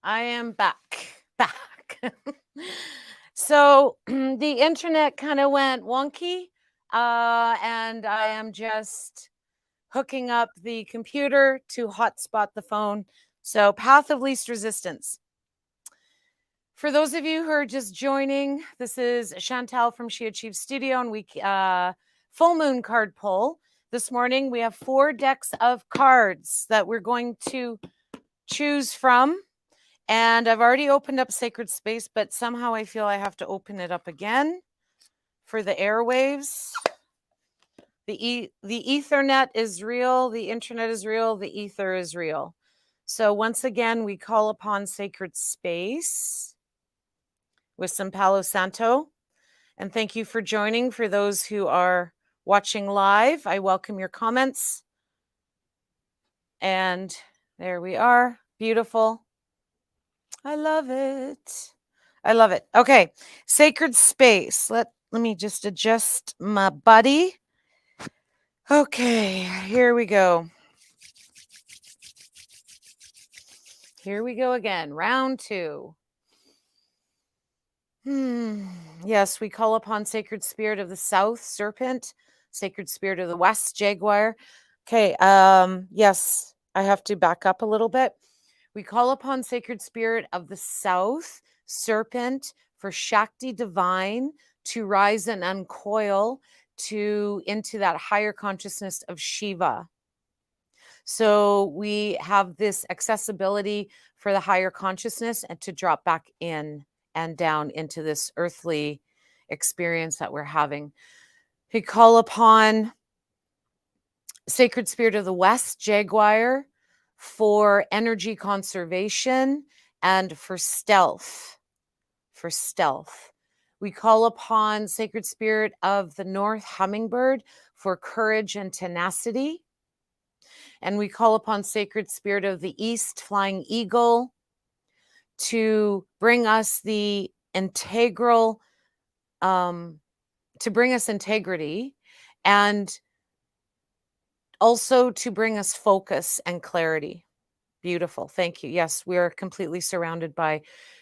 I am back. So the internet kind of went wonky, and I am just hooking up the computer to hotspot the phone. So path of least resistance. For those of you who are just joining, this is Shantal from She Achieves Studio, and we full moon card pull. This morning we have 4 decks of cards that we're going to choose from. And I've already opened up Sacred Space, but somehow I feel I have to open it up again for the airwaves. The Ethernet is real, the internet is real, the ether is real. So once again, we call upon Sacred Space with some Palo Santo. And thank you for joining. For those who are watching live, I welcome your comments. And there we are. Beautiful. I love it. I love it. Okay. Sacred Space. Let me just adjust my buddy. Okay, here we go. Here we go again. Round 2. Yes, we call upon Sacred Spirit of the South, Serpent, Sacred Spirit of the West, Jaguar. Okay, yes, I have to back up a little bit. We call upon Sacred Spirit of the South, Serpent, for Shakti Divine to rise and uncoil into that higher consciousness of Shiva. So we have this accessibility for the higher consciousness and to drop back in and down into this earthly experience that we're having. We call upon Sacred Spirit of the West, Jaguar, for energy conservation and for stealth. We call upon Sacred Spirit of the North, Hummingbird, for courage and tenacity. And we call upon Sacred Spirit of the East, Flying Eagle, to bring us the integral, to bring us integrity, and also to bring us focus and clarity. Beautiful. Thank you. Yes, we are completely surrounded by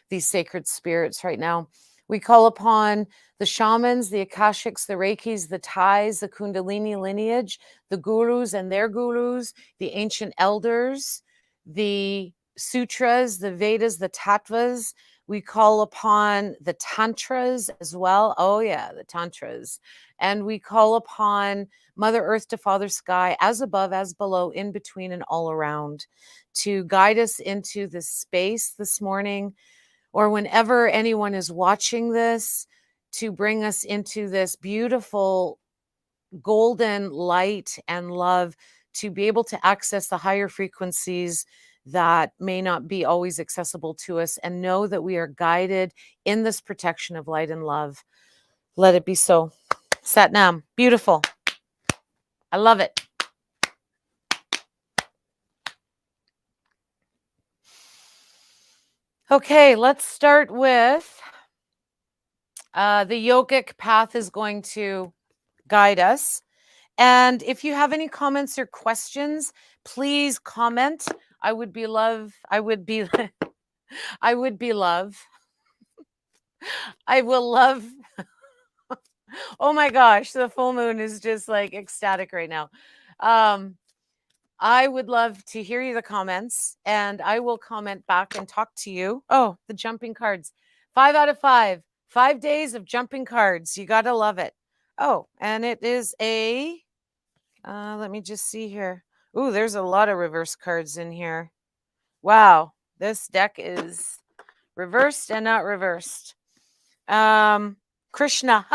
these sacred spirits right now. We call upon the shamans, the Akashics, the Reikis, the Thais, the Kundalini lineage, the gurus and their gurus, the ancient elders, the sutras, the Vedas, the Tattvas. We call upon the Tantras as well. Oh, yeah, the Tantras. And we call upon Mother Earth to Father Sky, as above, as below, in between, and all around, to guide us into this space this morning, or whenever anyone is watching this, to bring us into this beautiful golden light and love, to be able to access the higher frequencies that may not be always accessible to us, and know that we are guided in this protection of light and love. Let it be so. Sat Nam. Beautiful. I love it. Okay, let's start with the yogic path is going to guide us. And if you have any comments or questions, please comment. I would be love. I will love. Oh my gosh, the full moon is just like ecstatic right now. I would love to hear the comments, and I will comment back and talk to you. Oh, the jumping cards. 5 out of 5. 5 days of jumping cards. You got to love it. Oh, and it is a, let me just see here. Ooh, there's a lot of reverse cards in here. Wow, this deck is reversed and not reversed. Krishna.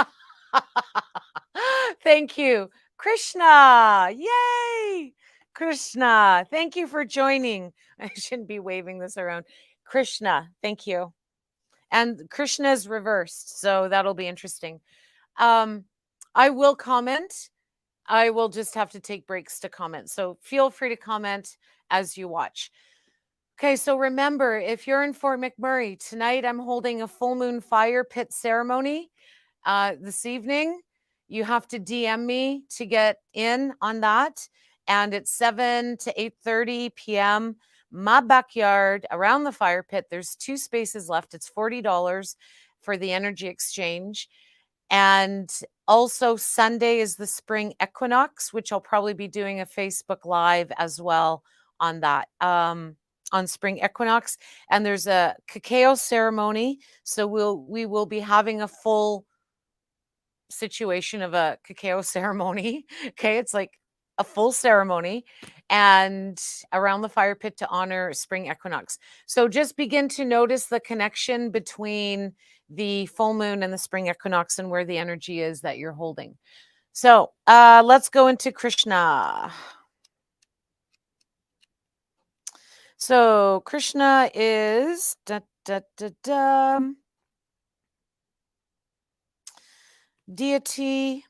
Thank you. Krishna. Yay. Krishna. Thank you for joining. I shouldn't be waving this around. Krishna. Thank you. And Krishna is reversed, so that'll be interesting. I will comment. I will just have to take breaks to comment. So feel free to comment as you watch. Okay, so remember, if you're in Fort McMurray, tonight I'm holding a full moon fire pit ceremony this evening. You have to DM me to get in on that. And it's 7 to 8:30 p.m. my backyard around the fire pit. There's 2 spaces left. It's $40 for the energy exchange. And also Sunday is the spring equinox, which I'll probably be doing a Facebook Live as well on that, on spring equinox. And there's a cacao ceremony. So we will be having a full situation of a cacao ceremony. Okay. It's like a full ceremony and around the fire pit to honor spring equinox. So just begin to notice the connection between the full moon and the spring equinox and where the energy is that you're holding. So let's go into Krishna. So Krishna is deity.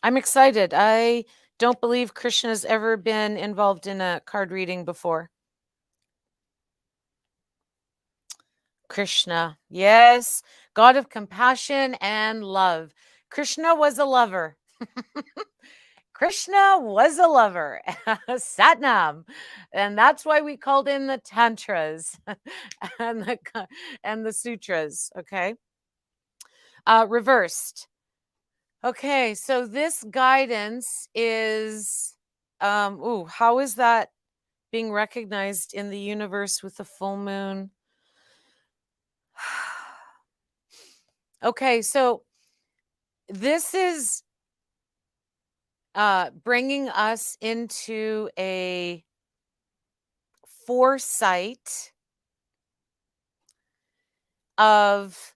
I'm excited. I don't believe Krishna has ever been involved in a card reading before. Krishna, yes, God of compassion and love. Krishna was a lover. Krishna was a lover, Satnam, and that's why we called in the tantras and the sutras. Okay, reversed. Okay, so this guidance is, how is that being recognized in the universe with the full moon? Okay, so this is bringing us into a foresight of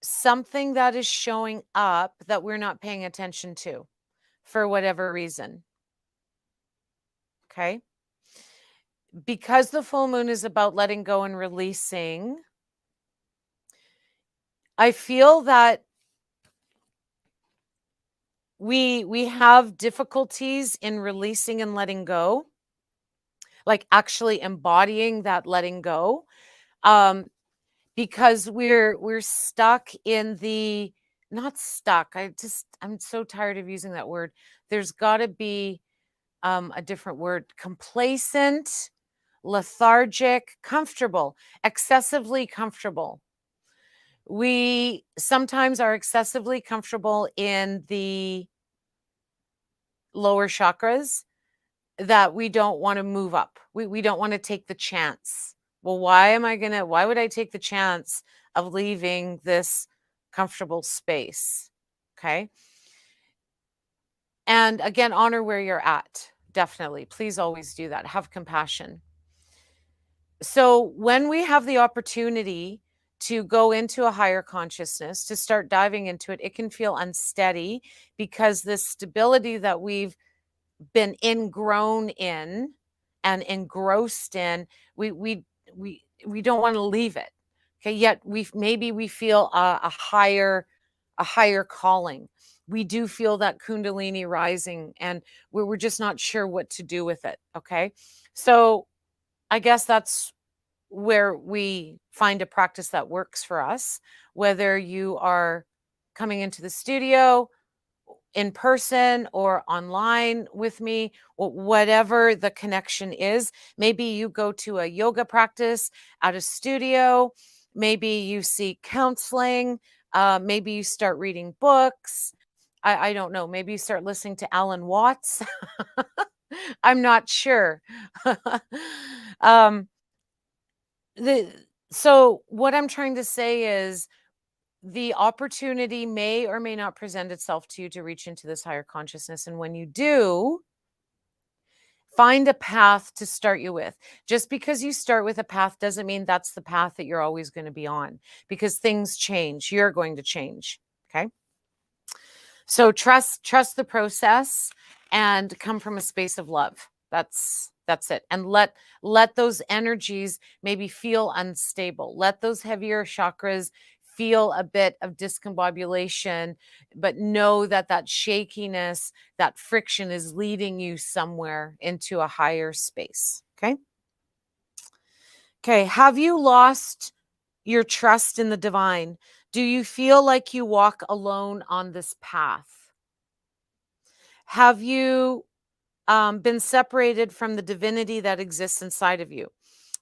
something that is showing up that we're not paying attention to for whatever reason. Okay. Because the full moon is about letting go and releasing, I feel that we have difficulties in releasing and letting go, like actually embodying that letting go, because we're stuck in the, not stuck, I'm so tired of using that word. There's got to be a different word. Complacent, lethargic, comfortable, excessively comfortable. We sometimes are excessively comfortable in the lower chakras that we don't want to move up. We don't want to take the chance. Well, why would I take the chance of leaving this comfortable space? Okay. And again, honor where you're at. Definitely. Please always do that. Have compassion. So when we have the opportunity to go into a higher consciousness, to start diving into it, it can feel unsteady because this stability that we've been ingrown in and engrossed in, we don't want to leave it. Okay, yet we feel a higher calling. We do feel that kundalini rising, and we're just not sure what to do with it. Okay, so I guess that's where we find a practice that works for us, whether you are coming into the studio in person or online with me, whatever the connection is. Maybe you go to a yoga practice at a studio. Maybe you seek counseling. Maybe you start reading books. I don't know. Maybe you start listening to Alan Watts. I'm not sure. um, so what I'm trying to say is the opportunity may or may not present itself to you to reach into this higher consciousness. And when you do, find a path to start you with. Just because you start with a path doesn't mean that's the path that you're always going to be on, because things change. You're going to change. Okay. So trust the process and come from a space of love. That's it. And let those energies maybe feel unstable. Let those heavier chakras feel a bit of discombobulation, but know that shakiness, that friction is leading you somewhere into a higher space. Okay. Okay. Have you lost your trust in the divine? Do you feel like you walk alone on this path? Have you been separated from the divinity that exists inside of you.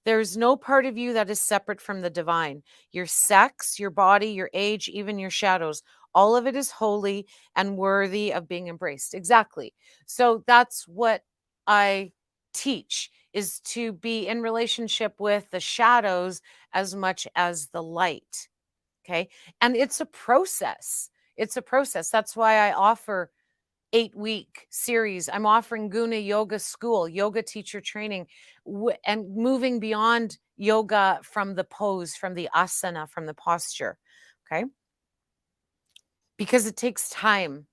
There's no part of you that is separate from the divine. Your sex, your body, your age, even your shadows, all of it is holy and worthy of being embraced. Exactly. So that's what I teach, is to be in relationship with the shadows as much as the light. Okay. And it's a process. It's a process. That's why I offer 8-week series. I'm offering GUNA yoga school, yoga teacher training, and moving beyond yoga from the pose, from the asana, from the posture. Okay. Because it takes time.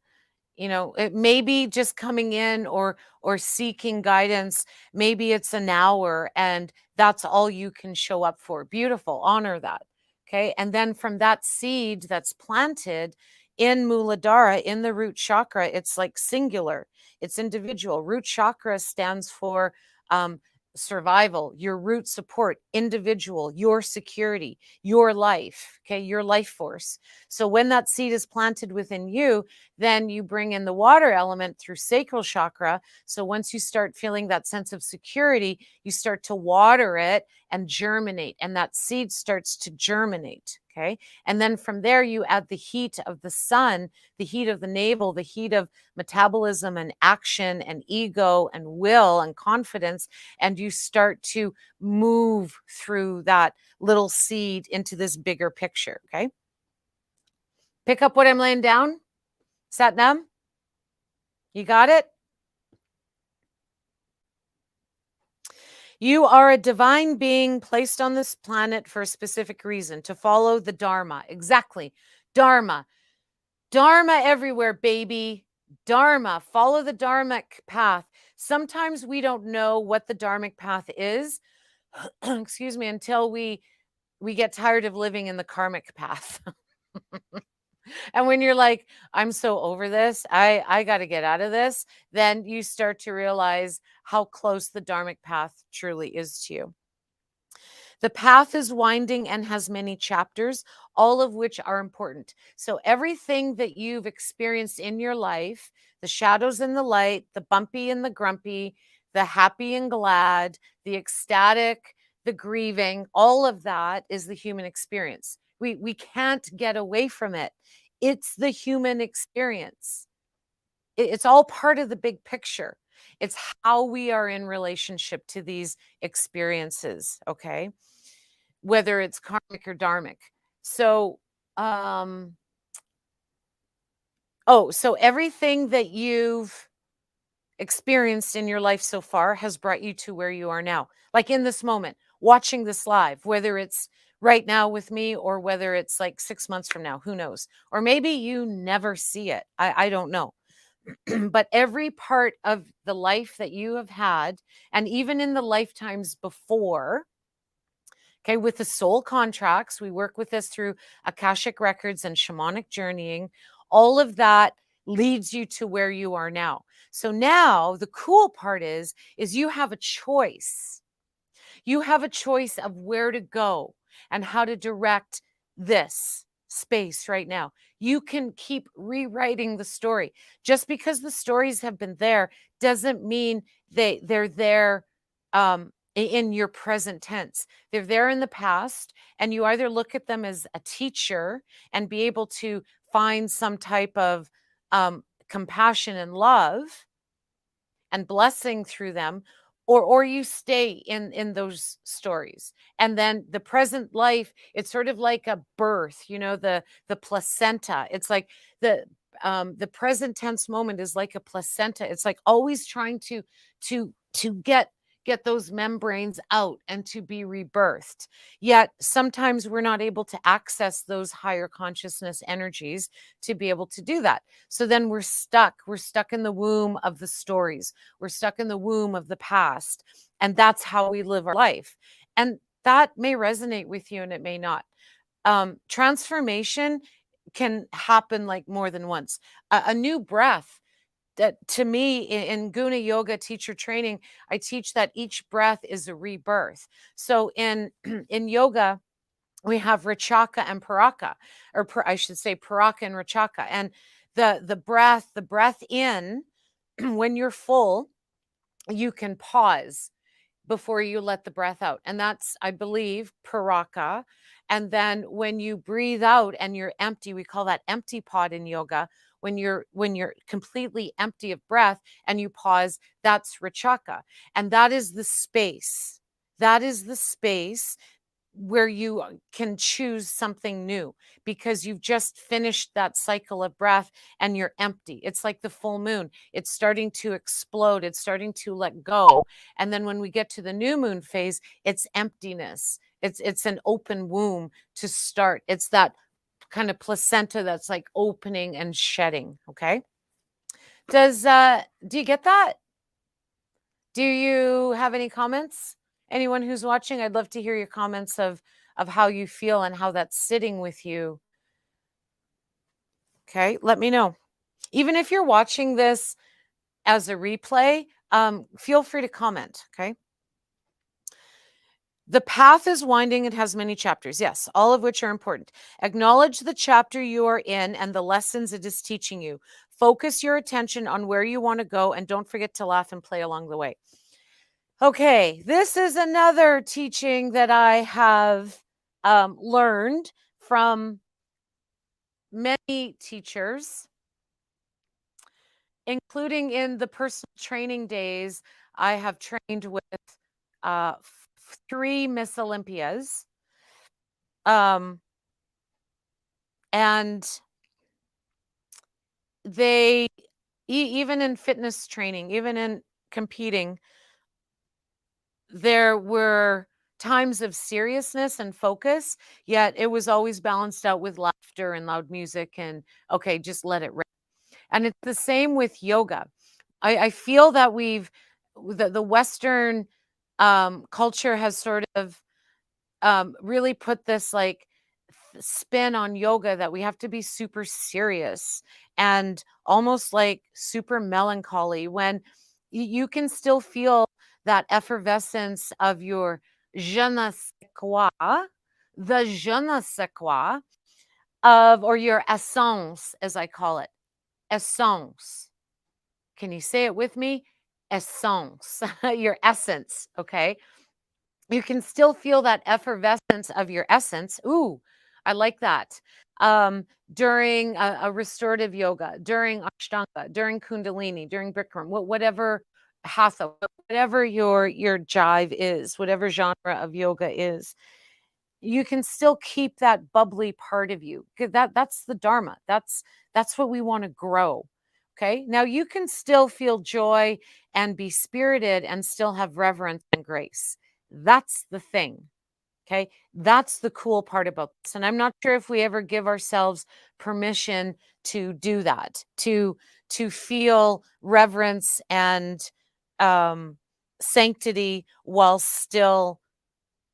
It may be just coming in or seeking guidance. Maybe it's an hour and that's all you can show up for. Beautiful. Honor that. Okay. And then from that seed that's planted in Muladhara, in the root chakra, it's like singular, it's individual. Root chakra stands for um, survival, your root support, individual, your security, your life. Okay. Your life force. So when that seed is planted within you, then you bring in the water element through sacral chakra. So once you start feeling that sense of security, you start to water it and germinate, and that seed starts to germinate. Okay. And then from there, you add the heat of the sun, the heat of the navel, the heat of metabolism and action and ego and will and confidence. And you start to move through that little seed into this bigger picture. Okay. Pick up what I'm laying down. Satnam, you got it? You are a divine being placed on this planet for a specific reason, to follow the Dharma. Exactly. Dharma. Dharma everywhere, baby. Dharma. Follow the Dharmic path. Sometimes we don't know what the Dharmic path is, excuse me, until we get tired of living in the karmic path. And when you're like, I'm so over this, I got to get out of this, then you start to realize how close the dharmic path truly is to you. The path is winding and has many chapters, all of which are important. So everything that you've experienced in your life, the shadows and the light, the bumpy and the grumpy, the happy and glad, the ecstatic, the grieving, all of that is the human experience. We can't get away from it. It's the human experience. It's all part of the big picture. It's how we are in relationship to these experiences, okay? Whether it's karmic or dharmic. So, so everything that you've experienced in your life so far has brought you to where you are now. Like in this moment, watching this live, whether it's right now with me or whether it's like 6 months from now, who knows? Or maybe you never see it. I don't know. But every part of the life that you have had, and even in the lifetimes before, okay, with the soul contracts, we work with this through Akashic records and shamanic journeying. All of that leads you to where you are now. So now the cool part is you have a choice. You have a choice of where to go and how to direct this space right now. You can keep rewriting the story. Just because the stories have been there doesn't mean they're there in your present tense. They're there in the past, and you either look at them as a teacher and be able to find some type of compassion and love and blessing through them, or you stay in those stories. And then the present life, it's sort of like a birth, the placenta. It's like the present tense moment is like a placenta. It's like always trying to get those membranes out and to be rebirthed. Yet sometimes we're not able to access those higher consciousness energies to be able to do that. So then we're stuck in the womb of the stories. We're stuck in the womb of the past. And that's how we live our life. And that may resonate with you and it may not. Transformation can happen like more than once. A new breath, that to me in GUNA yoga teacher training, I teach that each breath is a rebirth. So in in yoga, we have Rachaka and Paraka, or I should say Paraka and Rachaka. And the breath in when you're full, you can pause before you let the breath out. And that's, I believe, Paraka. And then when you breathe out and you're empty, we call that empty pod in yoga. When you're completely empty of breath and you pause, that's Rachaka. And that is the space. That is the space where you can choose something new because you've just finished that cycle of breath and you're empty. It's like the full moon. It's starting to explode. It's starting to let go. And then when we get to the new moon phase, it's emptiness. It's an open womb to start. It's that kind of placenta that's like opening and shedding. Okay. Do you get that? Do you have any comments? Anyone who's watching, I'd love to hear your comments of how you feel and how that's sitting with you. Okay, let me know. Even if you're watching this as a replay, feel free to comment. Okay. The path is winding. It has many chapters. Yes, all of which are important. Acknowledge the chapter you are in and the lessons it is teaching you. Focus your attention on where you want to go and don't forget to laugh and play along the way. Okay, this is another teaching that I have learned from many teachers, including in the personal training days. I have trained with 3 Miss Olympias. And they, even in fitness training, even in competing, there were times of seriousness and focus, yet it was always balanced out with laughter and loud music and, okay, just let it rip. And it's the same with yoga. I feel that the Western culture has sort of really put this like spin on yoga that we have to be super serious and almost like super melancholy when you can still feel that effervescence of your je ne sais quoi, the je ne sais quoi of, or your essence, as I call it, essence. Can you say it with me? Essence, your essence, okay? You can still feel that effervescence of your essence. Ooh, I like that. During a restorative yoga, during Ashtanga, during Kundalini, during Bikram, whatever hatha, whatever your jive is, whatever genre of yoga is, you can still keep that bubbly part of you. That's the Dharma. That's what we want to grow. Okay. Now you can still feel joy and be spirited and still have reverence and grace. That's the thing. Okay. That's the cool part about this. And I'm not sure if we ever give ourselves permission to do that, to feel reverence and sanctity while still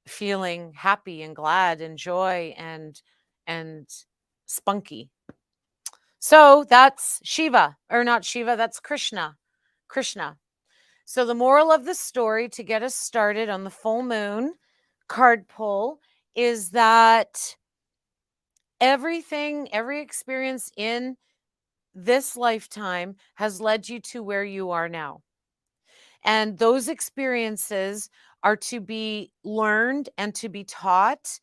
feeling happy and glad and joy and spunky. So that's Shiva, or not Shiva, that's Krishna. Krishna. So the moral of the story to get us started on the full moon card pull is that every experience in this lifetime has led you to where you are now. And those experiences are to be learned and to be taught.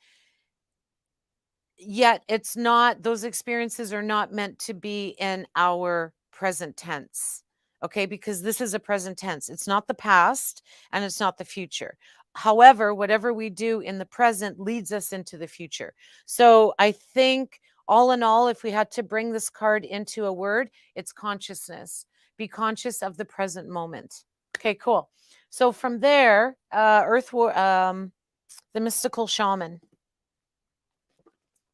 Yet it's not, those experiences are not meant to be in our present tense. Okay, because this is a present tense. It's not the past and it's not the future. However, whatever we do in the present leads us into the future. So I think all in all, if we had to bring this card into a word, it's consciousness. Be conscious of the present moment. Okay, cool. So from there, the mystical shaman.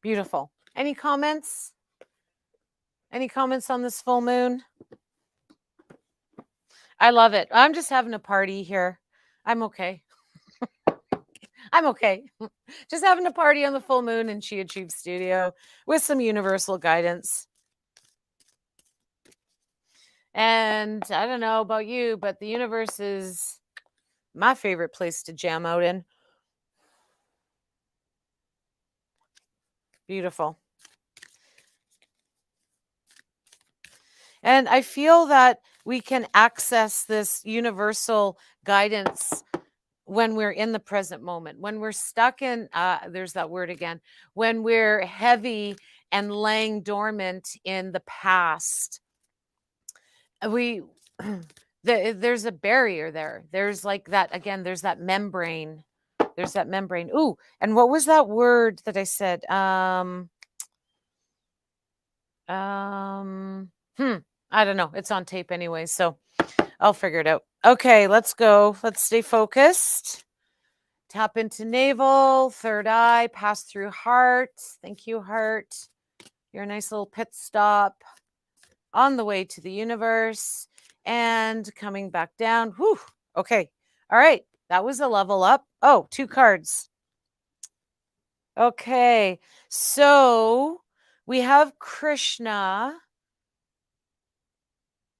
Beautiful. Any comments? Any comments on this full moon? I love it. I'm just having a party here. I'm okay. I'm okay. Just having a party on the full moon in She Achieves Studio with some universal guidance. And I don't know about you, but the universe is my favorite place to jam out in. Beautiful. And I feel that we can access this universal guidance when we're in the present moment, when we're stuck in, there's that word again, when we're heavy and laying dormant in the past, we, there's a barrier there. There's like that, again, there's that membrane. There's that membrane. Ooh, and what was that word that I said? I don't know. It's on tape anyway, so I'll figure it out. Okay, let's go. Let's stay focused. Tap into navel, third eye, pass through heart. Thank you, heart. Your nice little pit stop on the way to the universe and coming back down. Whew. Okay. All right. That was a level up. Oh, 2 cards. Okay. So we have Krishna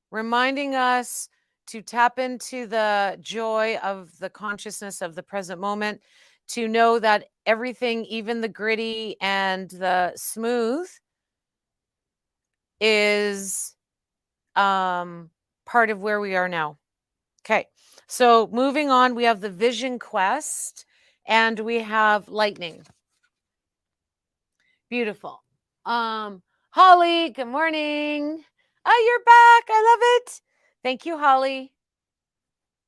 reminding us to tap into the joy of the consciousness of the present moment, to know that everything, even the gritty and the smooth, is part of where we are now. Okay, so moving on, we have the vision quest and we have lightning. Beautiful. Holly, good morning. Oh, you're back. I love it. Thank you, Holly.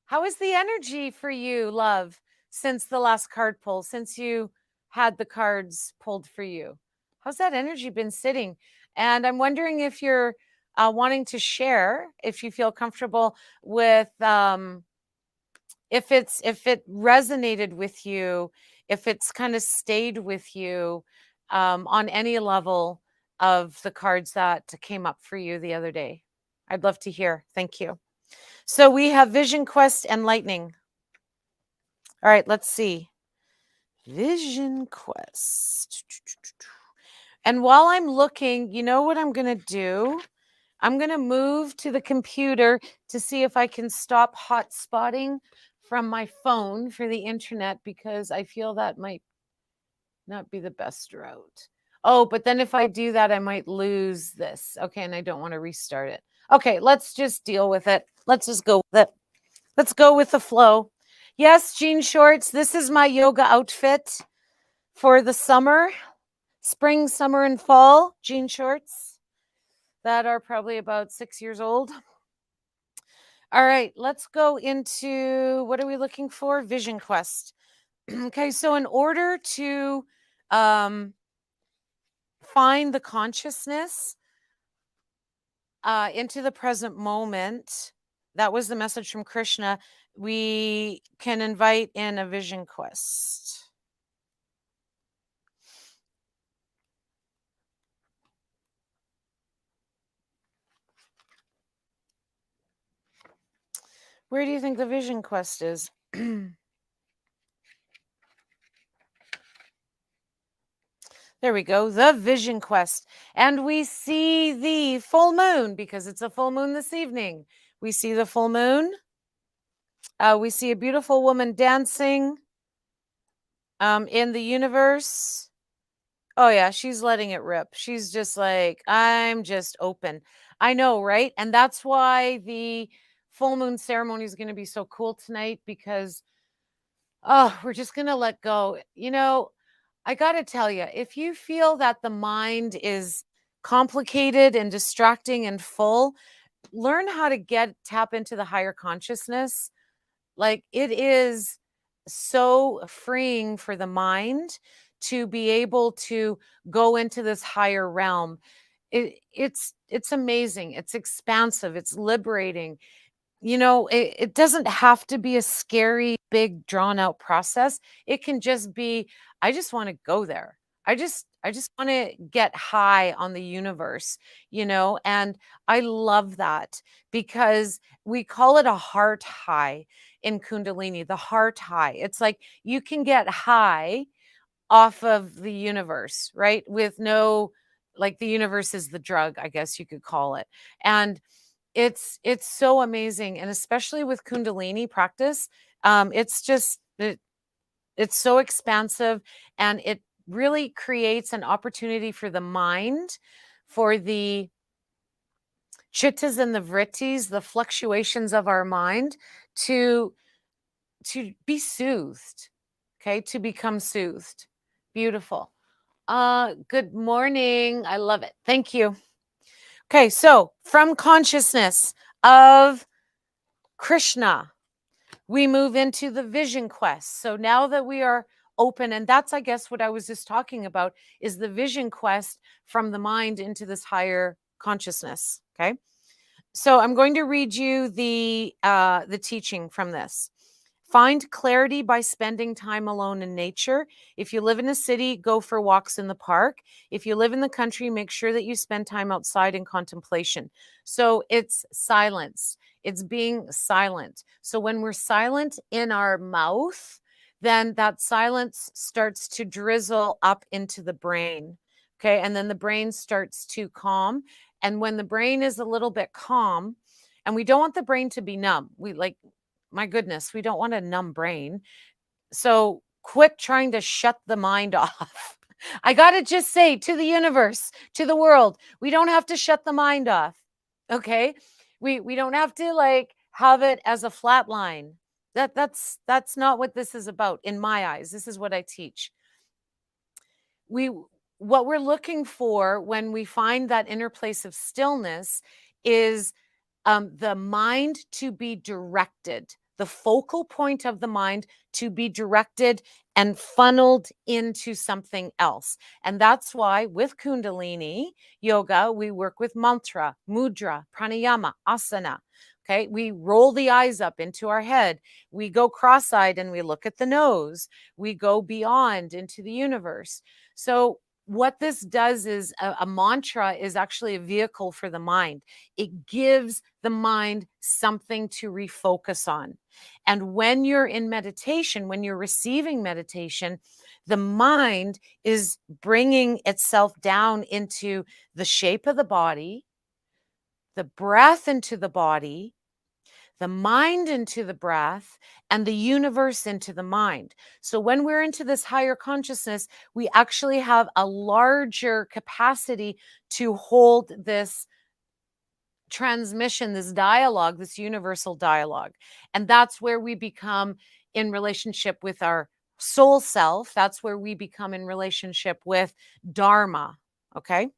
How is the energy for you, love, since the last card pull, since you had the cards pulled for you? How's that energy been sitting? And I'm wondering if you're wanting to share, if you feel comfortable with, if it resonated with you, if it's kind of stayed with you on any level of the cards that came up for you the other day. I'd love to hear. Thank you. So we have Vision Quest and Lightning. All right, let's see. Vision Quest. And while I'm looking, you know what I'm going to do? I'm going to move to the computer to see if I can stop hotspotting from my phone for the internet, because I feel that might not be the best route. Oh, but then if I do that, I might lose this. Okay, and I don't want to restart it. Okay, let's just deal with it. Let's just go with it. Let's go with the flow. Yes, jean shorts. This is my yoga outfit for the summer, spring, summer, and fall. Jean shorts that are probably about 6 years old. All right, let's go into, what are we looking for? Vision Quest. Okay, so in order to find the consciousness into the present moment, that was the message from Krishna, we can invite in a vision quest. Where do you think the vision quest is? There we go, the vision quest. And we see the full moon because it's a full moon this evening. We see the full moon. We see a beautiful woman dancing in the universe. Oh, yeah, she's letting it rip. She's just like, I'm just open. I know, right? And that's why the full moon ceremony is going to be so cool tonight, because, oh, we're just going to let go. You know, I got to tell you, if you feel that the mind is complicated and distracting and full, learn how to tap into the higher consciousness. Like, it is so freeing for the mind to be able to go into this higher realm. It's amazing. It's expansive. It's liberating. You know, it doesn't have to be a scary, big, drawn out process. It can just be, I just want to go there. I just want to get high on the universe, you know, and I love that, because we call it a heart high in Kundalini, the heart high. It's like you can get high off of the universe, right? With no, like, the universe is the drug, I guess you could call it. And it's so amazing, and especially with Kundalini practice, it's just it's so expansive, and it really creates an opportunity for the mind, for the chittas and the vrittis, the fluctuations of our mind, to be soothed, okay, to become soothed. Beautiful. Good morning. I love it. Thank you. Okay, so from consciousness of Krishna, we move into the vision quest. So now that we are open, and that's, I guess, what I was just talking about, is the vision quest from the mind into this higher consciousness. Okay. So I'm going to read you the teaching from this. Find clarity by spending time alone in nature. If you live in a city, go for walks in the park. If you live in the country, make sure that you spend time outside in contemplation. So it's silence. It's being silent. So when we're silent in our mouth, then that silence starts to drizzle up into the brain. Okay. And then the brain starts to calm. And when the brain is a little bit calm, and we don't want the brain to be numb, my goodness, we don't want a numb brain. So quit trying to shut the mind off. I got to just say to the universe, to the world, we don't have to shut the mind off. Okay? We don't have to have it as a flat line. That's not what this is about in my eyes. This is what I teach. What we're looking for when we find that inner place of stillness is the mind to be directed, the focal point of the mind to be directed and funneled into something else. And that's why with Kundalini yoga, we work with mantra, mudra, pranayama, asana. Okay, we roll the eyes up into our head. We go cross-eyed and we look at the nose. We go beyond into the universe. So what this does is a mantra is actually a vehicle for the mind. It gives the mind something to refocus on. And when you're in meditation, when you're receiving meditation, the mind is bringing itself down into the shape of the body, the breath into the body, the mind into the breath, and the universe into the mind. So when we're into this higher consciousness, we actually have a larger capacity to hold this transmission, this dialogue, this universal dialogue. And that's where we become in relationship with our soul self. That's where we become in relationship with Dharma. Okay.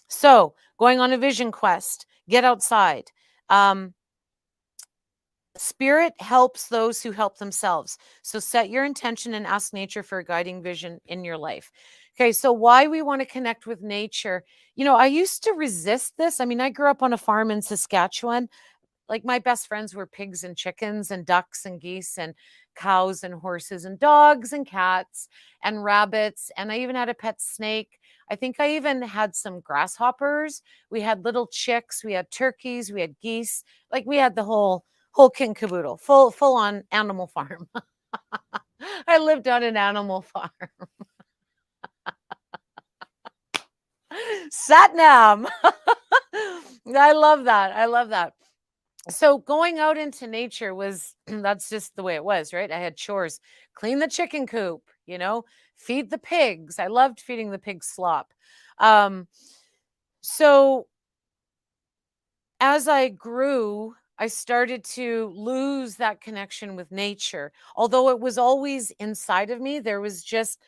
So going on a vision quest, get outside. Spirit helps those who help themselves. So set your intention and ask nature for a guiding vision in your life. Okay, so why we want to connect with nature. I used to resist this. I mean, I grew up on a farm in Saskatchewan. Like my best friends were pigs and chickens and ducks and geese and cows and horses and dogs and cats and rabbits. And I even had a pet snake. I think I even had some grasshoppers. We had little chicks. We had turkeys. We had geese. Like we had the whole kit and caboodle, full on animal farm. I lived on an animal farm. Satnam. I love that. I love that. So going out into nature was that's just the way it was, right? I had chores, clean the chicken coop, feed the pigs. I loved feeding the pigs slop. So as I grew, I started to lose that connection with nature. Although it was always inside of me, there was just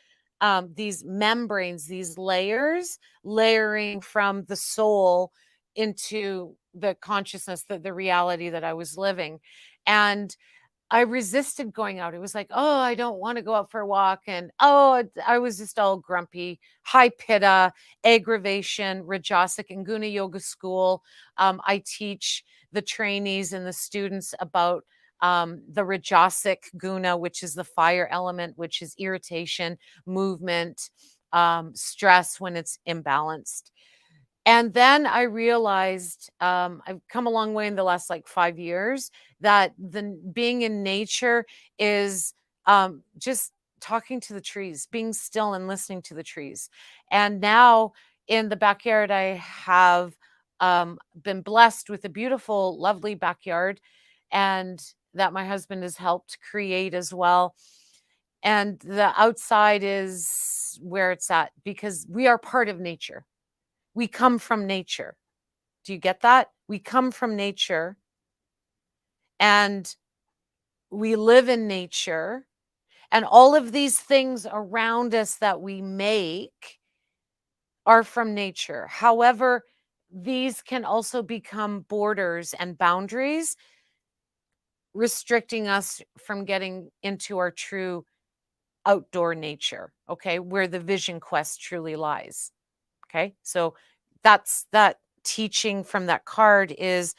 these membranes, these layering from the soul into the consciousness, the reality that I was living. And I resisted going out. It was like, oh, I don't want to go out for a walk. And I was just all grumpy, high pitta, aggravation, Rajasic and GUNA yoga school. I teach the trainees and the students about the Rajasic GUNA, which is the fire element, which is irritation, movement, stress when it's imbalanced. And then I realized I've come a long way in the last 5 years that being in nature is just talking to the trees, being still and listening to the trees. And now in the backyard, I have been blessed with a beautiful, lovely backyard, and that my husband has helped create as well. And the outside is where it's at because we are part of nature. We come from nature. Do you get that? We come from nature and we live in nature, and all of these things around us that we make are from nature. However, these can also become borders and boundaries, restricting us from getting into our true outdoor nature, okay, where the vision quest truly lies. Okay, so that's that teaching from that card is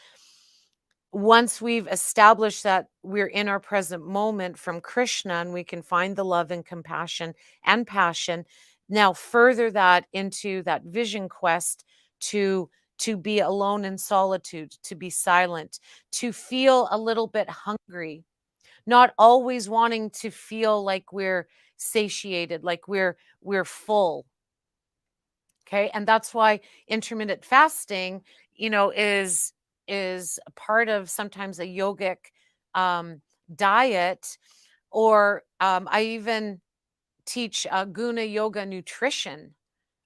once we've established that we're in our present moment from Krishna and we can find the love and compassion and passion, now further that into that vision quest to be alone in solitude, to be silent, to feel a little bit hungry, not always wanting to feel like we're satiated, like we're full. Okay, and that's why intermittent fasting, is a part of sometimes a yogic um, diet, or I even teach guna yoga nutrition.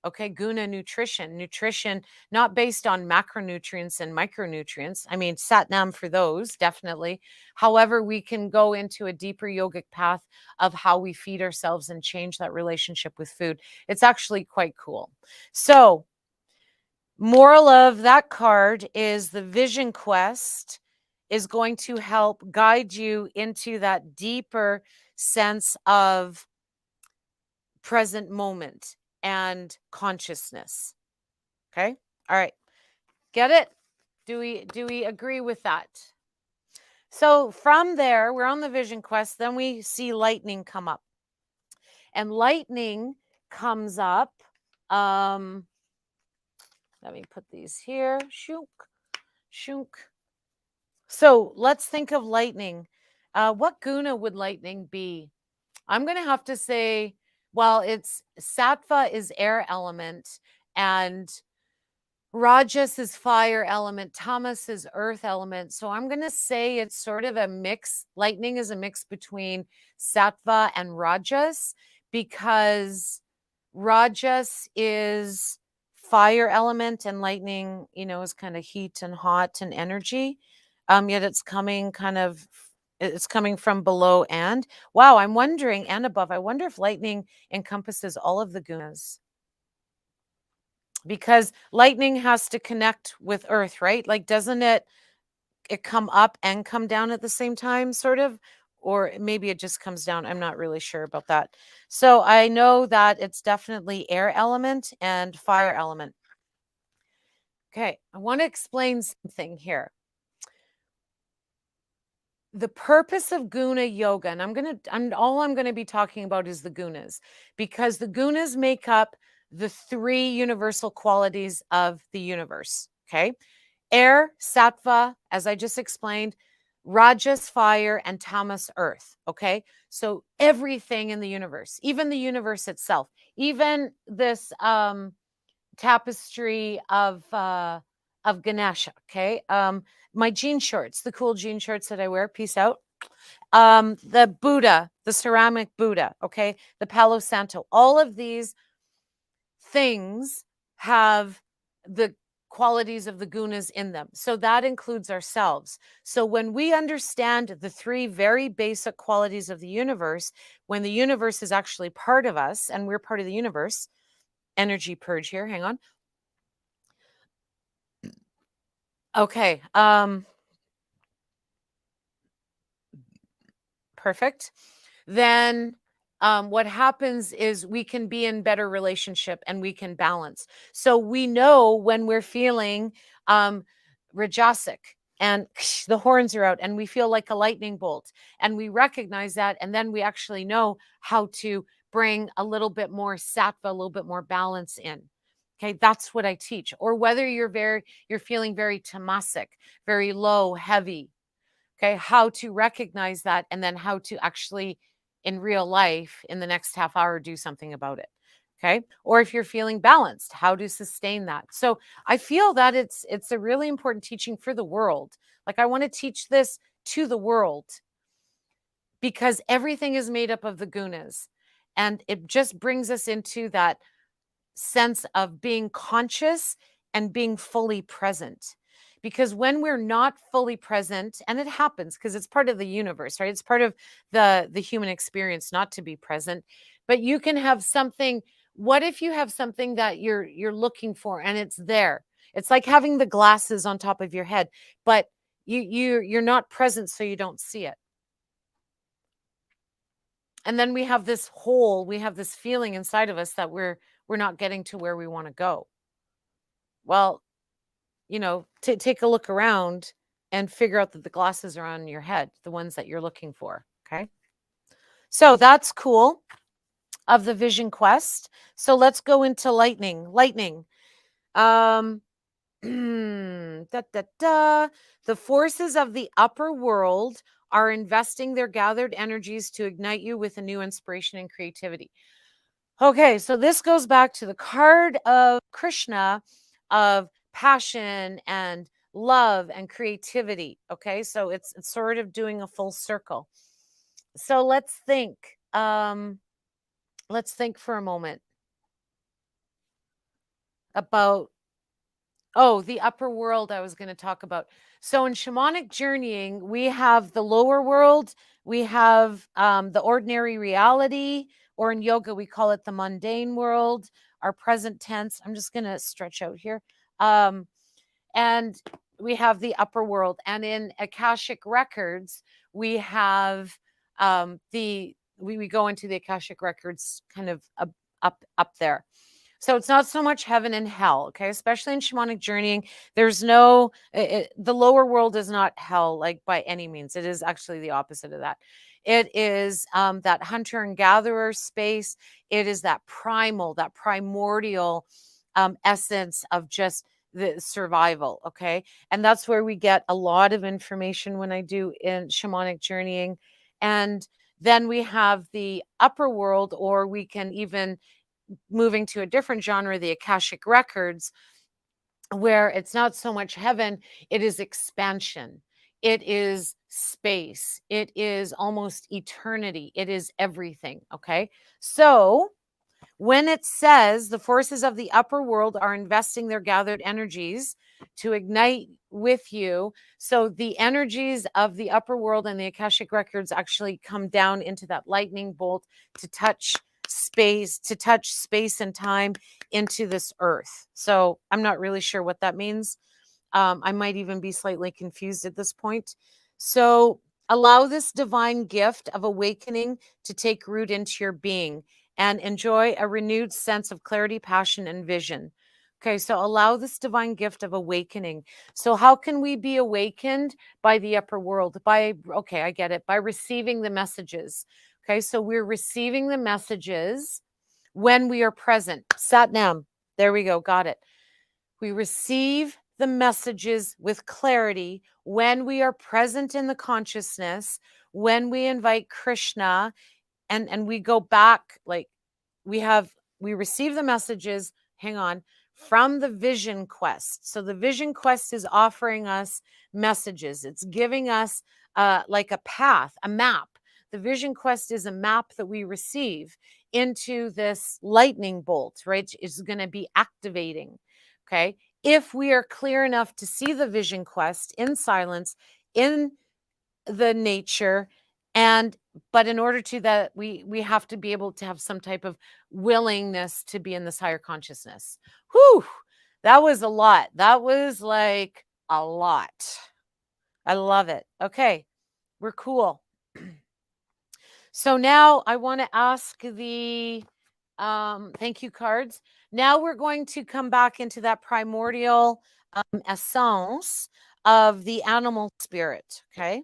Okay, guna nutrition not based on macronutrients and micronutrients. I mean, Satnam for those, definitely. However, we can go into a deeper yogic path of how we feed ourselves and change that relationship with food. It's actually quite cool. So, moral of that card is the vision quest is going to help guide you into that deeper sense of present moment and consciousness. Okay? All right. Get it? Do we agree with that? So from there, we're on the vision quest, then we see lightning come up. And lightning comes up. Let me put these here. Shunk, shunk. So let's think of lightning. What guna would lightning be? I'm going to have to say, well, it's sattva is air element, and Rajas is fire element, tamas is earth element. So I'm going to say it's sort of a mix. Lightning is a mix between sattva and rajas, because rajas is fire element and lightning, is kind of heat and hot and energy. Yet it's coming from below and wow, I'm wondering, and above, I wonder if lightning encompasses all of the gunas, because lightning has to connect with earth, right? Like, doesn't it come up and come down at the same time, sort of? Or maybe it just comes down. I'm not really sure about that. So I know that it's definitely air element and fire element. Okay, I want to explain something here. The purpose of guna yoga, and all I'm going to be talking about is the gunas, because the gunas make up the three universal qualities of the universe. Okay, air, sattva, as I just explained, rajas, fire, and tamas, earth. Okay, so everything in the universe, even the universe itself, even this tapestry of Ganesha. Okay, my jean shorts, the cool jean shorts that I wear. Peace out. The Buddha, the ceramic Buddha. Okay, the Palo Santo. All of these things have the qualities of the gunas in them. So that includes ourselves. So when we understand the three very basic qualities of the universe, when the universe is actually part of us and we're part of the universe, energy purge here, hang on. Okay, perfect. Then what happens is we can be in better relationship and we can balance. So we know when we're feeling rajasic and the horns are out and we feel like a lightning bolt, and we recognize that, and then we actually know how to bring a little bit more sattva, a little bit more balance in. Okay, that's what I teach. Or whether you're feeling very tamasic, very low, heavy. Okay, how to recognize that, and then how to actually in real life in the next half hour do something about it. Okay, or if you're feeling balanced, how to sustain that. So I feel that it's a really important teaching for the world. Like, I want to teach this to the world, because everything is made up of the gunas, and it just brings us into that sense of being conscious and being fully present. because when we're not fully present, and it happens because it's part of the universe, right? It's part of the human experience not to be present, but you can have something. What if you have something that you're looking for and it's there? It's like having the glasses on top of your head, but you're not present, so you don't see it. And then we have this hole, we have this feeling inside of us that we're not getting to where we want to go. Well, take a look around and figure out that the glasses are on your head, the ones that you're looking for. Okay. So that's cool of the vision quest. So let's go into lightning. Um, da, da, da. The forces of the upper world are investing their gathered energies to ignite you with a new inspiration and creativity. Okay, so this goes back to the card of Krishna, of passion and love and creativity. Okay, so it's sort of doing a full circle. So let's think. Let's think for a moment about the upper world I was going to talk about. So in shamanic journeying, we have the lower world, we have the ordinary reality, or in yoga, we call it the mundane world, our present tense. I'm just going to stretch out here. And we have the upper world. And in Akashic records, we have we go into the Akashic records kind of up there. So it's not so much heaven and hell, okay? Especially in shamanic journeying, there's no, the lower world is not hell, like by any means. It is actually the opposite of that. It is that hunter and gatherer space. It is that primal, that primordial essence of just the survival, okay? And that's where we get a lot of information when I do in shamanic journeying. And then we have the upper world, or we can even moving to a different genre, the Akashic records, where it's not so much heaven, it is expansion. It is space. It is almost eternity. It is everything. Okay. So when it says the forces of the upper world are investing their gathered energies to ignite with you, so the energies of the upper world and the Akashic records actually come down into that lightning bolt to touch space and time into this earth. So I'm not really sure what that means. I might even be slightly confused at this point. So allow this divine gift of awakening to take root into your being and enjoy a renewed sense of clarity, passion, and vision. Okay, so allow this divine gift of awakening. So how can we be awakened? By the upper world, okay, I get it, by receiving the messages. Okay, so we're receiving the messages when we are present. Satnam, there we go, got it. We receive the messages with clarity when we are present in the consciousness, when we invite Krishna, and we go back, like we receive the messages, hang on, from the vision quest. So the vision quest is offering us messages. It's giving us like a path, a map. The vision quest is a map that we receive into this lightning bolt, right? Is going to be activating. Okay. If we are clear enough to see the vision quest in silence, in the nature, but in order to that, we have to be able to have some type of willingness to be in this higher consciousness. Whew, that was a lot. That was like a lot. I love it. Okay, we're cool. So now I want to ask the thank you cards. Now we're going to come back into that primordial essence of the animal spirit. Okay.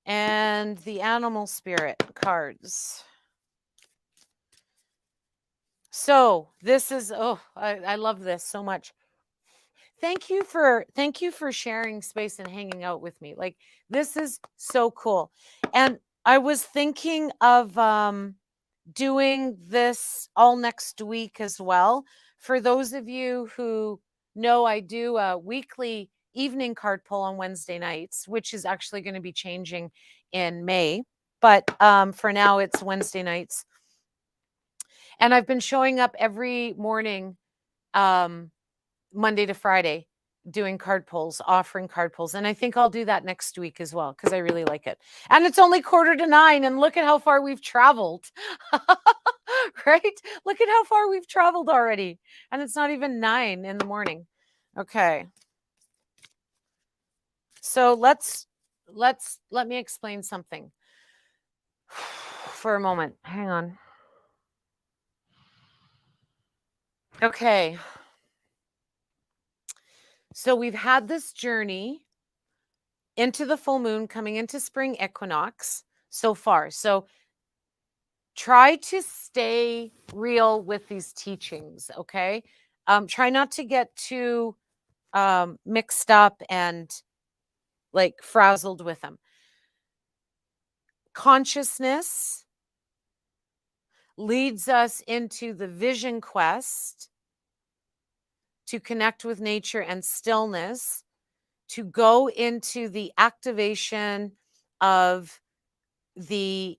And the animal spirit cards. So this is, I love this so much. Thank you for sharing space and hanging out with me. Like, this is so cool. And I was thinking of doing this all next week as well. For those of you who know, I do a weekly evening card pull on Wednesday nights, which is actually going to be changing in May. But for now, it's Wednesday nights. And I've been showing up every morning, Monday to Friday, doing card pulls, offering card pulls. And I think I'll do that next week as well because I really like it. And it's only 8:45, and look at how far we've traveled. Right? Look at how far we've traveled already. And it's not even 9 in the morning. Okay. So let me explain something for a moment. Hang on. Okay. So we've had this journey into the full moon, coming into spring equinox so far. So try to stay real with these teachings, okay? Try not to get too mixed up and like frazzled with them. Consciousness leads us into the vision quest to connect with nature and stillness, to go into the activation of the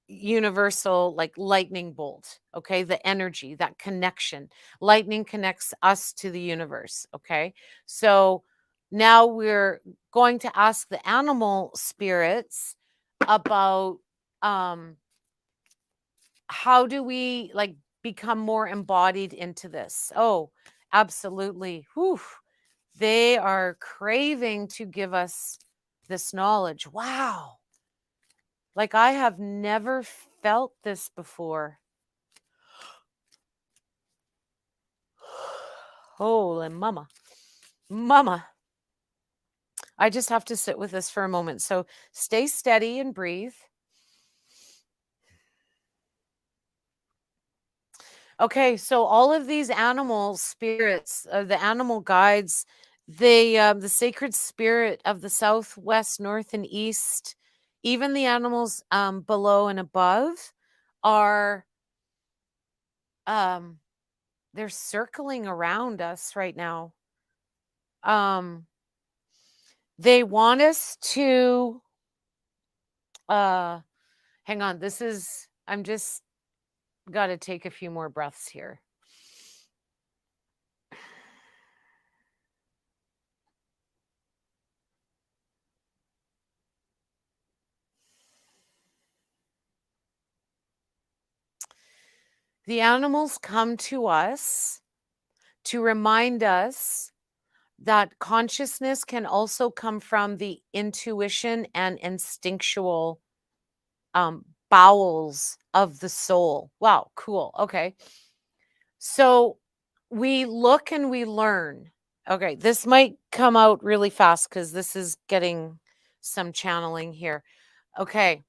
universal like lightning bolt, okay? The energy, that connection. Lightning connects us to the universe, okay? So now we're going to ask the animal spirits about how do we like become more embodied into this. Oh, absolutely. Whew. They are craving to give us this knowledge. Wow. Like I have never felt this before. Holy mama. Mama. I just have to sit with this for a moment. So stay steady and breathe. Okay, so all of these animal spirits, the animal guides, the sacred spirit of the southwest, north, and east, even the animals below and above, are they're circling around us right now. They want us to hang on. I'm just got to take a few more breaths here. The animals come to us to remind us that consciousness can also come from the intuition and instinctual bowels of the soul. Wow, cool. Okay. So we look and we learn. Okay, this might come out really fast because this is getting some channeling here. Okay.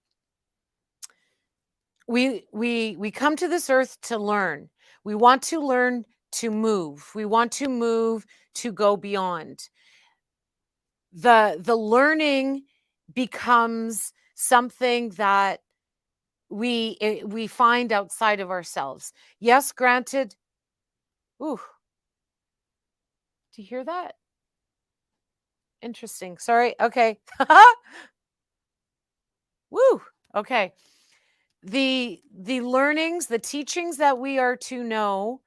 We come to this earth to learn. We want to learn to move. We want to move to go beyond. The learning becomes something that we find outside of ourselves. Yes, granted. Ooh, do you hear that? Interesting. Sorry. Okay. Woo. Okay. The learnings, the teachings that we are to know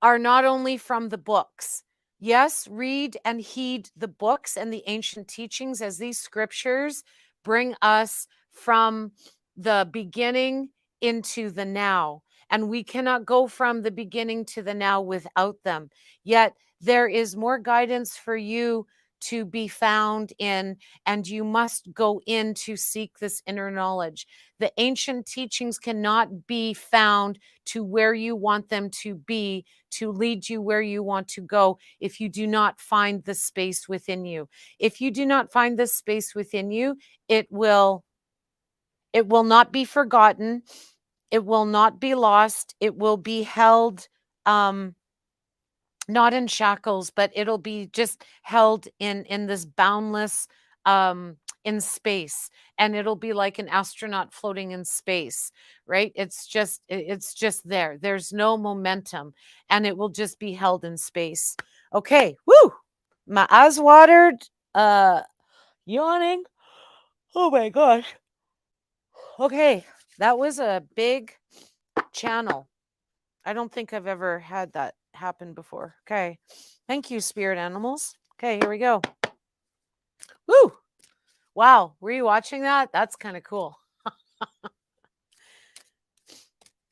are not only from the books. Yes, read and heed the books and the ancient teachings as these scriptures bring us from the beginning into the now. And we cannot go from the beginning to the now without them. Yet there is more guidance for you to be found in, and you must go in to seek this inner knowledge. The ancient teachings cannot be found to where you want them to be, to lead you where you want to go, if you do not find the space within you. If you do not find this space within you, it will not be forgotten. It will not be lost. It will be held not in shackles, but it'll be just held in this boundless in space, and it'll be like an astronaut floating in space, right? It's just there's no momentum, and it will just be held in space. Okay, woo, my eyes watered, yawning. Oh my gosh. Okay, that was a big channel. I don't think I've ever had that happened before. Okay. Thank you, spirit animals. Okay, here we go. Woo! Wow. Were you watching that? That's kind of cool.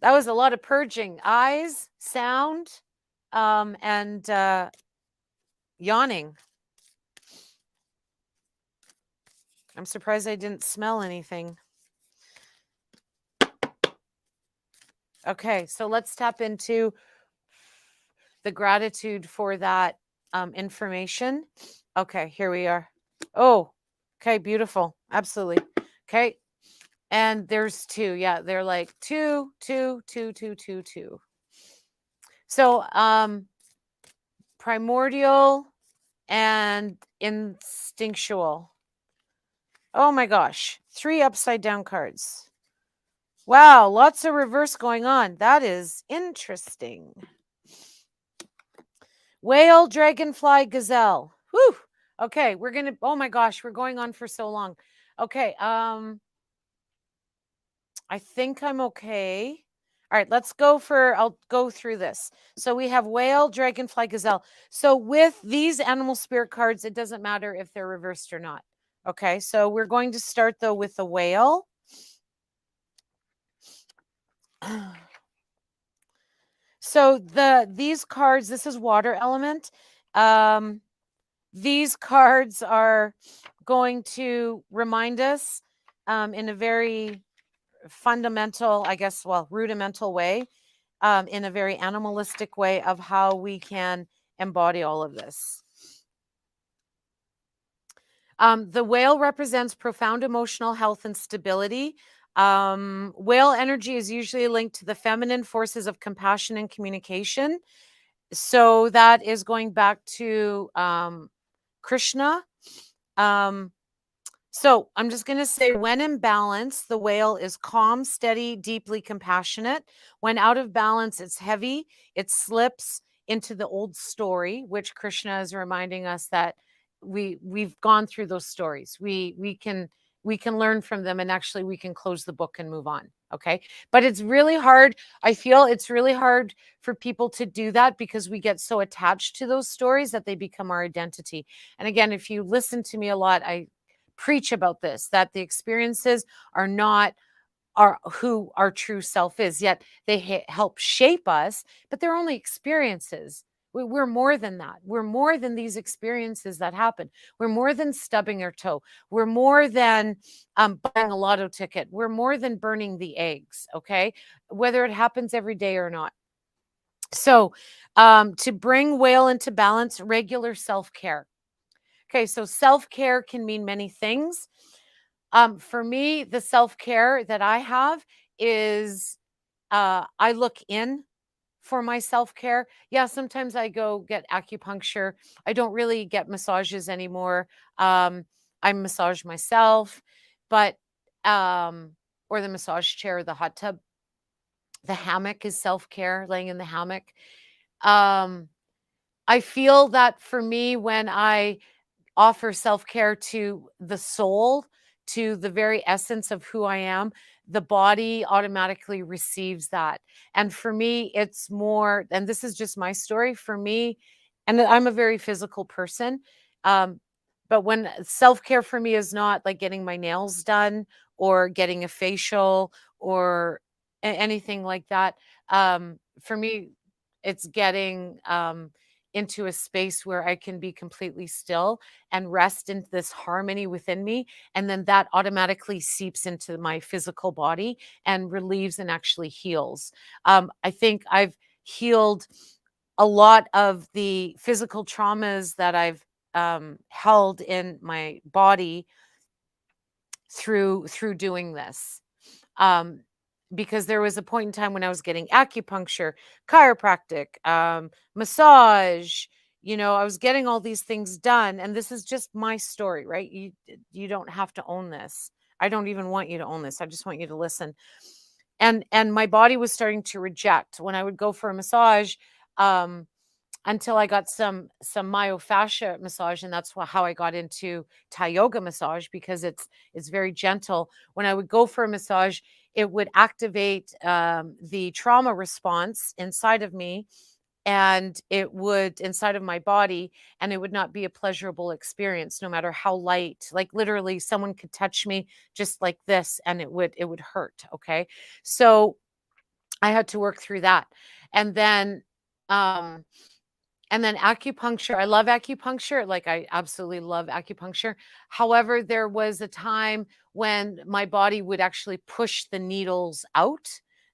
That was a lot of purging. Eyes, sound, and yawning. I'm surprised I didn't smell anything. Okay, so let's tap into the gratitude for that information. Okay, here we are. Oh, okay, beautiful. Absolutely. Okay. And there's two. Yeah, they're like two, two, two, two, two, two. So primordial and instinctual. Oh my gosh. 3 upside down cards. Wow, lots of reverse going on. That is interesting. Whale, dragonfly, gazelle. Whew. Okay, we're gonna, oh my gosh, we're going on for so long. Okay, I think I'm okay. All right, I'll go through this. So we have whale, dragonfly, gazelle. So with these animal spirit cards, it doesn't matter if they're reversed or not. Okay, so we're going to start though with the whale. So these cards, this is water element. These cards are going to remind us in a very fundamental, I guess, well, rudimental way, in a very animalistic way of how we can embody all of this. The whale represents profound emotional health and stability. Whale energy is usually linked to the feminine forces of compassion and communication. So that is going back to Krishna. So I'm just going to say, when in balance, the whale is calm, steady, deeply compassionate. When out of balance, it's heavy. It slips into the old story, which Krishna is reminding us that we've gone through those stories. We can learn from them, and actually we can close the book and move on. Okay. But it's really hard. I feel it's really hard for people to do that because we get so attached to those stories that they become our identity. And again, if you listen to me a lot, I preach about this, that the experiences are not who our true self is, yet they help shape us, but they're only experiences. We're more than that. We're more than these experiences that happen. We're more than stubbing our toe. We're more than buying a lotto ticket. We're more than burning the eggs, okay? Whether it happens every day or not. So to bring whale into balance, regular self-care. Okay, so self-care can mean many things. For me, the self-care that I have is I look in for my self-care. Yeah, sometimes I go get acupuncture. I don't really get massages anymore. I massage myself, but or the massage chair, the hot tub. The hammock is self-care, laying in the hammock. Um, I feel that for me, when I offer self-care to the soul, to the very essence of who I am, the body automatically receives that. And for me, it's more, and this is just my story for me, and I'm a very physical person. Um, but when self-care for me is not like getting my nails done or getting a facial or anything like that. For me, it's getting into a space where I can be completely still and rest in this harmony within me. And then that automatically seeps into my physical body and relieves and actually heals. I think I've healed a lot of the physical traumas that I've held in my body through doing this. Um, because there was a point in time when I was getting acupuncture, chiropractic, massage, I was getting all these things done. And this is just my story, right? You don't have to own this. I don't even want you to own this. I just want you to listen. And my body was starting to reject when I would go for a massage. Until I got some myofascia massage, and that's how I got into Thai yoga massage, because it's very gentle. When I would go for a massage, it would activate the trauma response inside of me, and it would inside of my body, and it would not be a pleasurable experience no matter how light. Like literally someone could touch me just like this and it would hurt. Okay. So I had to work through that. And then um and then acupuncture, I love acupuncture, like, I absolutely love acupuncture. However, there was a time when my body would actually push the needles out,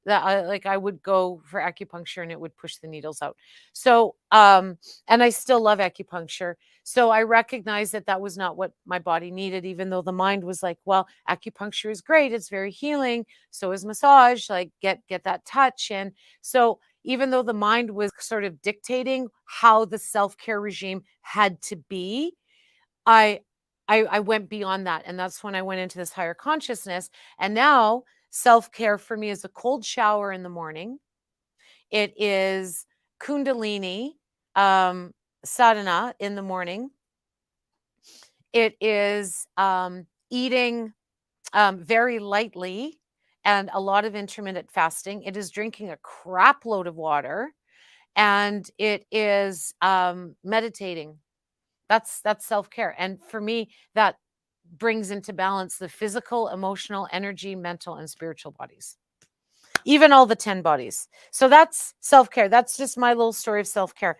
that I would go for acupuncture and it would push the needles out. So, and I still love acupuncture. So I recognized that that was not what my body needed, even though the mind was like, "Well, acupuncture is great, it's very healing, so is massage, like, get that touch." And so even though the mind was sort of dictating how the self-care regime had to be, I I went beyond that, and that's when I went into this higher consciousness. And now self-care for me is a cold shower in the morning. It is kundalini um sadhana in the morning. It is eating very lightly and a lot of intermittent fasting. It is drinking a crap load of water, and it is meditating. That's self-care, and for me that brings into balance the physical, emotional, energy, mental, and spiritual bodies, even all the 10 bodies. So that's self-care. That's just my little story of self-care.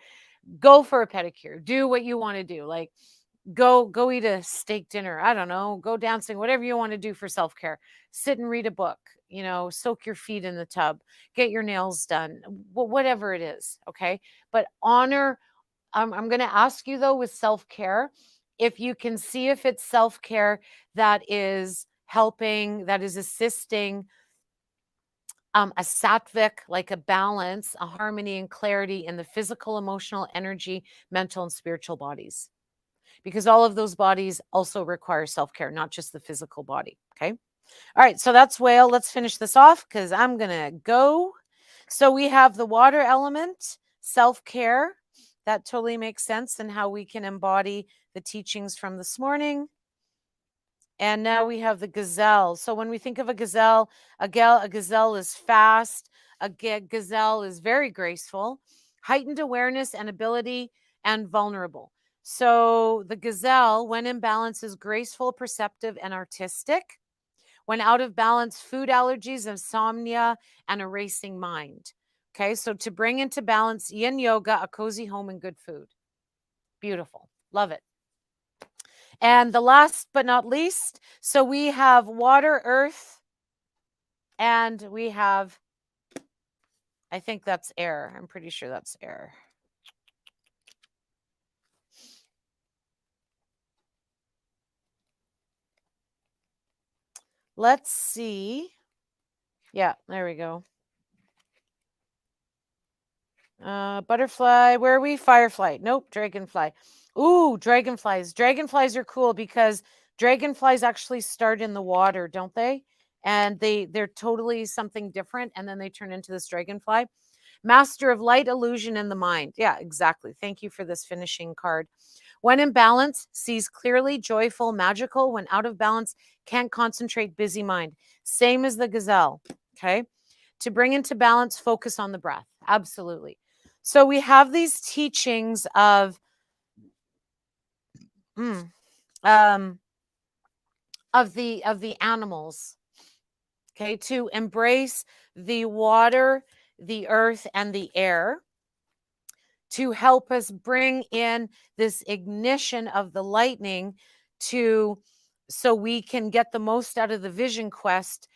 Go for a pedicure, do what you want to do, like go eat a steak dinner, I don't know, go dancing, whatever you want to do for self-care. Sit and read a book, soak your feet in the tub, get your nails done, whatever it is. Okay. But honor. I'm going to ask you though, with self-care, if you can see if it's self-care that is helping, that is assisting a sattvic, like a balance, a harmony and clarity in the physical, emotional, energy, mental, and spiritual bodies, because all of those bodies also require self-care, not just the physical body. Okay. All right. So that's whale. Let's finish this off because I'm going to go. So we have the water element, self-care. That totally makes sense, and how we can embody the teachings from this morning. And now we have the gazelle. So when we think of a gazelle, a gazelle is fast. A gazelle is very graceful, heightened awareness and ability, and vulnerable. So the gazelle, when in balance, is graceful, perceptive, and artistic. When out of balance, food allergies, insomnia, and a racing mind. Okay, so to bring into balance, yin yoga, a cozy home, and good food. Beautiful. Love it. And the last but not least, so we have water, earth, and we have, I think that's air. I'm pretty sure that's air. Let's see. Yeah, there we go. Butterfly, where are we? Firefly. Nope, dragonfly. Ooh, dragonflies. Dragonflies are cool because dragonflies actually start in the water, don't they? And they're totally something different, and then they turn into this dragonfly. Master of light, illusion, and the mind. Yeah, exactly. Thank you for this finishing card. When in balance, sees clearly, joyful, magical. When out of balance, can't concentrate, busy mind. Same as the gazelle. Okay. To bring into balance, focus on the breath. Absolutely. So we have these teachings mm, um, of the animals. Okay, to embrace the water, the earth, and the air, to help us bring in this ignition of the lightning, to so we can get the most out of the vision quest,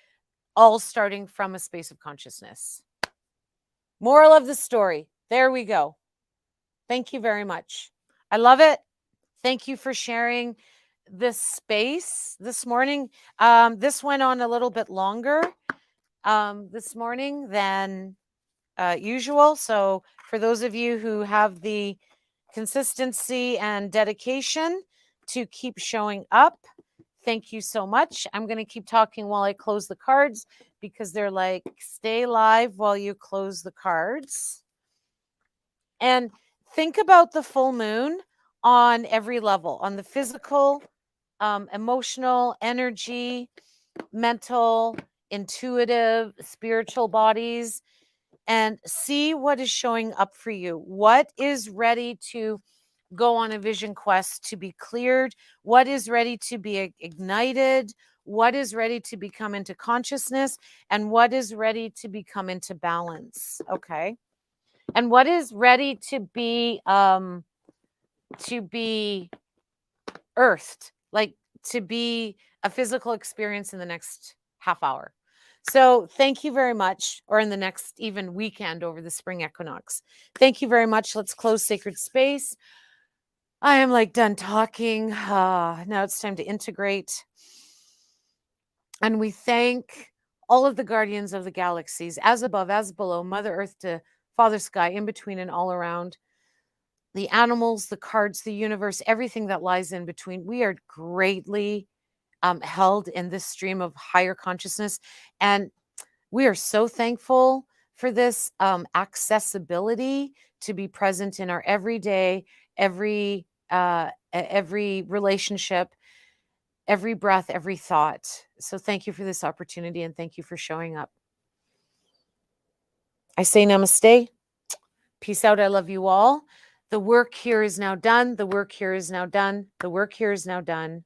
all starting from a space of consciousness. Moral of the story. There we go. Thank you very much. I love it. Thank you for sharing this space this morning. This went on a little bit longer this morning than usual. So for those of you who have the consistency and dedication to keep showing up, thank you so much. I'm going to keep talking while I close the cards, because they're like, stay live while you close the cards. And think about the full moon on every level, on the physical, emotional, energy, mental, intuitive, spiritual bodies. and see what is showing up for you. What is ready to go on a vision quest to be cleared? What is ready to be ignited? What is ready to become into consciousness? And what is ready to become into balance? Okay. And what is ready to be earthed, like to be a physical experience in the next half hour. So thank you very much, or in the next even weekend over the spring equinox. Thank you very much. Let's close sacred space. I am like done talking. Now it's time to integrate. And we thank all of the guardians of the galaxies, as above, as below, Mother Earth to Father Sky, in between and all around, the animals, the cards, the universe, everything that lies in between. We are greatly held in this stream of higher consciousness. And we are so thankful for this accessibility to be present in our everyday, every relationship, every breath, every thought. So thank you for this opportunity, and thank you for showing up. I say namaste. Peace out. I love you all. The work here is now done. The work here is now done. The work here is now done.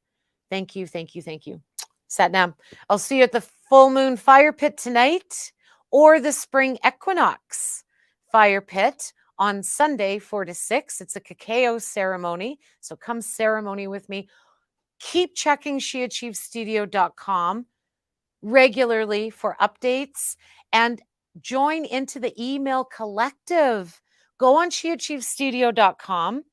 Thank you. Thank you. Thank you. Satnam. I'll see you at the full moon fire pit tonight, or the spring equinox fire pit on Sunday, 4 to 6. It's a cacao ceremony. So come ceremony with me. Keep checking sheachievestudio.com regularly for updates, and join into the email collective. Go on sheachievestudio.com.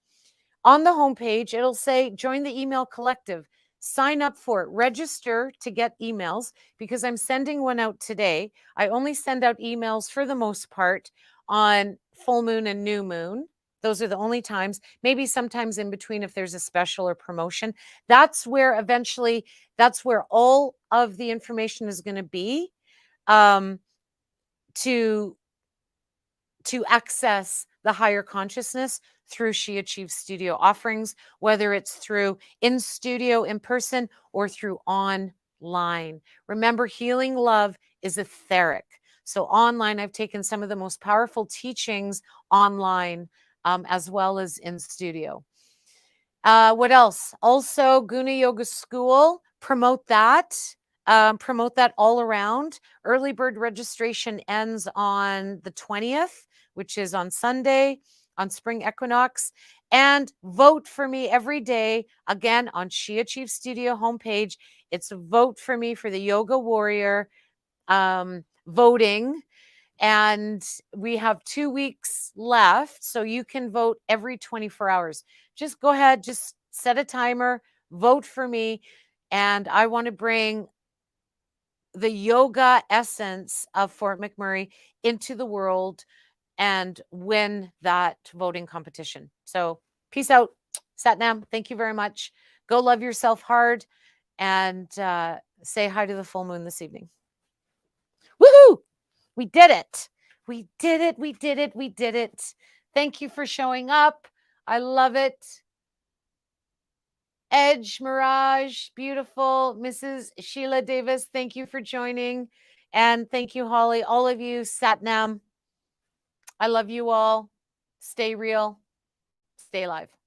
On the homepage, it'll say join the email collective. Sign up for it. Register to get emails, because I'm sending one out today. I only send out emails for the most part on full moon and new moon. Those are the only times, maybe sometimes in between if there's a special or promotion. That's where eventually, that's where all of the information is going to be to access the higher consciousness through She Achieves Studio offerings, whether it's through in studio, in person, or through online. Remember, healing love is etheric. So online, I've taken some of the most powerful teachings online, as well as in studio. What else? Also, GUNA Yoga School, promote that. Promote that all around. Early bird registration ends on the 20th, which is on Sunday, on spring equinox. And vote for me every day, again, on She Achieves Studio homepage. It's a vote for me for the Yoga Warrior voting. And we have 2 weeks left, so you can vote every 24 hours. Just go ahead, just set a timer, vote for me. And I want to bring the yoga essence of Fort McMurray into the world and win that voting competition. So peace out. Satnam, thank you very much. Go love yourself hard, and say hi to the full moon this evening. Woohoo! We did it. We did it. We did it. We did it. Thank you for showing up. I love it. Edge, Mirage, beautiful. Mrs. Sheila Davis, thank you for joining. And thank you, Holly. All of you, Satnam. I love you all. Stay real. Stay alive.